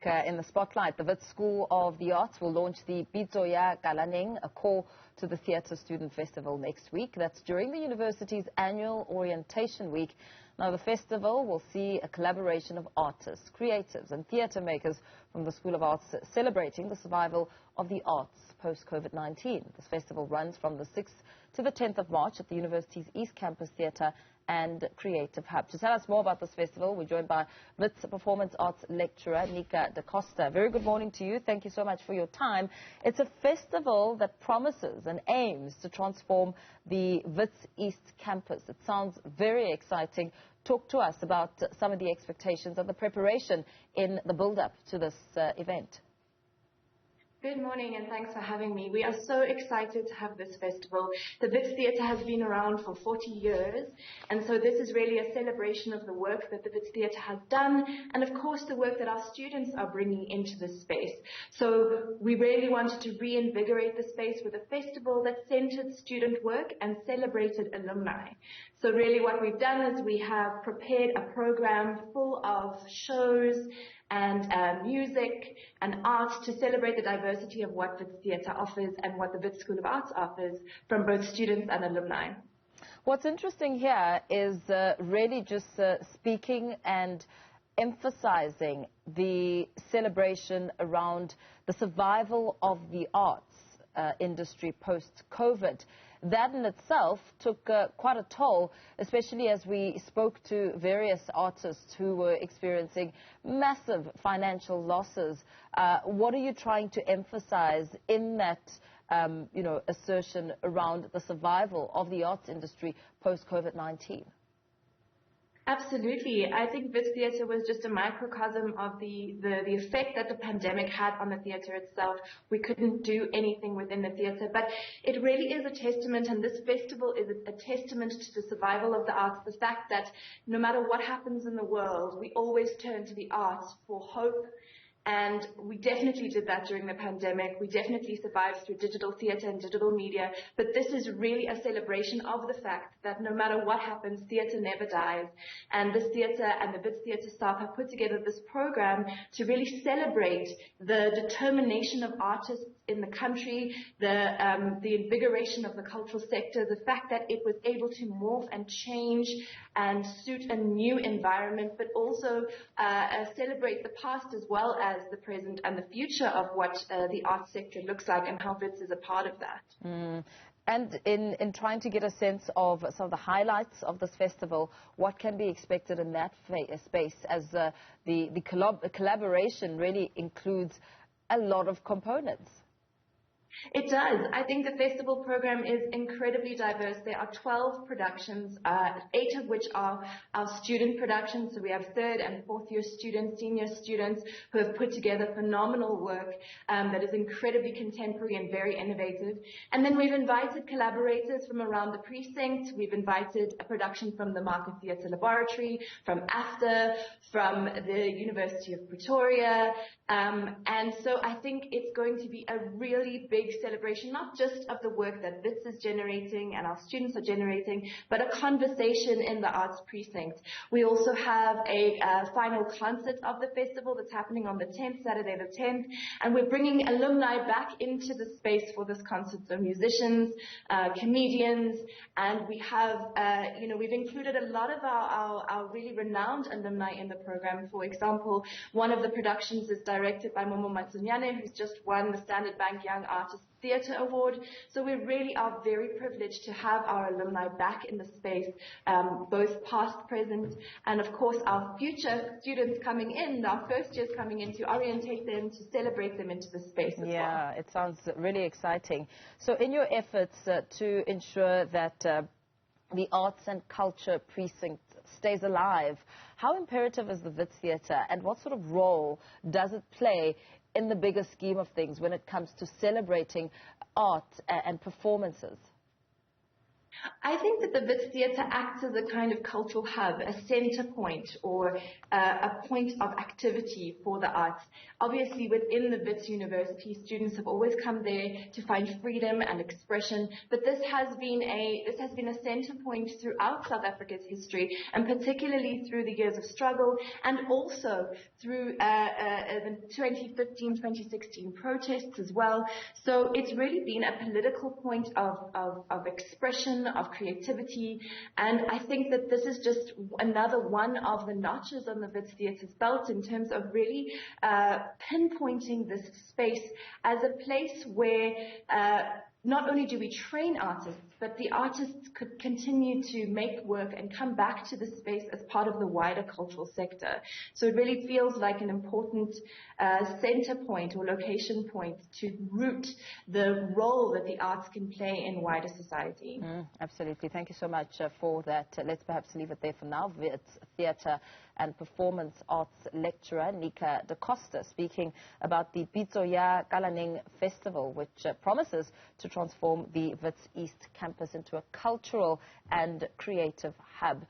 In the spotlight, the Wits School of the Arts will launch the Pitso Ya Kalaneng, a call to the Theatre Student Festival next week. That's during the university's annual orientation week. Now, the festival will see a collaboration of artists, creatives and theatre makers from the School of Arts celebrating the survival of the arts post-COVID-19. This festival runs from the 6th to the 10th of March at the university's East Campus Theatre and Creative Hub. To tell us more about this festival, we're joined by Wits Performance Arts lecturer Neka Da Costa. Very good morning to you. Thank you so much for your time. It's a festival that promises and aims to transform the Wits East Campus. It sounds very exciting. Talk to us about some of the expectations and the preparation in the build-up to this event. Good morning and thanks for having me. We are so excited to have this festival. The Wits Theatre has been around for 40 years, and so this is really a celebration of the work that the Wits Theatre has done and of course the work that our students are bringing into this space. So we really wanted to reinvigorate the space with a festival that centered student work and celebrated alumni. So really what we've done is we have prepared a program full of shows and music and art to celebrate the diversity of what Wits Theatre offers and what the Wits School of Arts offers from both students and alumni. What's interesting here is really just speaking and emphasizing the celebration around the survival of the arts industry post-COVID. That in itself took quite a toll, especially as we spoke to various artists who were experiencing massive financial losses. What are you trying to emphasize in that, assertion around the survival of the arts industry post-COVID-19? Absolutely. I think Wits Theatre was just a microcosm of the effect that the pandemic had on the theatre itself. We couldn't do anything within the theatre, but it really is a testament, and this festival is a testament to the survival of the arts, the fact that no matter what happens in the world, we always turn to the arts for hope. And we definitely did that during the pandemic. We definitely survived through digital theatre and digital media. But this is really a celebration of the fact that no matter what happens, theatre never dies. And this theatre and the Wits Theatre staff have put together this program to really celebrate the determination of artists in the country, the invigoration of the cultural sector, the fact that it was able to morph and change and suit a new environment, but also celebrate the past as well as the present and the future of what the arts sector looks like and how Wits is a part of that. And in trying to get a sense of some of the highlights of this festival, what can be expected in that space as the collaboration really includes a lot of components? It does. I think the festival program is incredibly diverse. There are 12 productions, 8 of which are our student productions. So we have third and fourth year students, senior students who have put together phenomenal work that is incredibly contemporary and very innovative. And then we've invited collaborators from around the precinct. We've invited a production from the Market Theatre Laboratory, from AFTA, from the University of Pretoria. And so I think it's going to be a really big celebration, not just of the work that Wits is generating and our students are generating, but a conversation in the arts precinct. We also have a final concert of the festival that's happening on the 10th, Saturday the 10th, and we're bringing alumni back into the space for this concert, so musicians, comedians, and we have, we've included a lot of our really renowned alumni in the program. For example, one of the productions is directed by Momo Matsunyane, who's just won the Standard Bank Young Artist Theatre Award. So we really are very privileged to have our alumni back in the space, both past, present, and of course our future students coming in, our first years coming in, to orientate them, to celebrate them into the space as well. Yeah, it sounds really exciting. So in your efforts to ensure that the arts and culture precinct stays alive, how imperative is the Wits Theatre and what sort of role does it play in the bigger scheme of things when it comes to celebrating art and performances? I think that the Wits Theatre acts as a kind of cultural hub, a center point, or a point of activity for the arts. Obviously, within the Wits University, students have always come there to find freedom and expression, but this has been a center point throughout South Africa's history, and particularly through the years of struggle, and also through the 2015-2016 protests as well. So it's really been a political point of expression, of creativity, and I think that this is just another one of the notches on the Wits Theatre's belt in terms of really pinpointing this space as a place where not only do we train artists, but the artists could continue to make work and come back to the space as part of the wider cultural sector. So it really feels like an important center point or location point to root the role that the arts can play in wider society. Absolutely. Thank you so much for that. Let's perhaps leave it there for now. Wits Theatre and Performance Arts lecturer Neka Da Costa speaking about the Pitso Ya Kalaneng festival, which promises to transform the Wits East campus into a cultural and creative hub.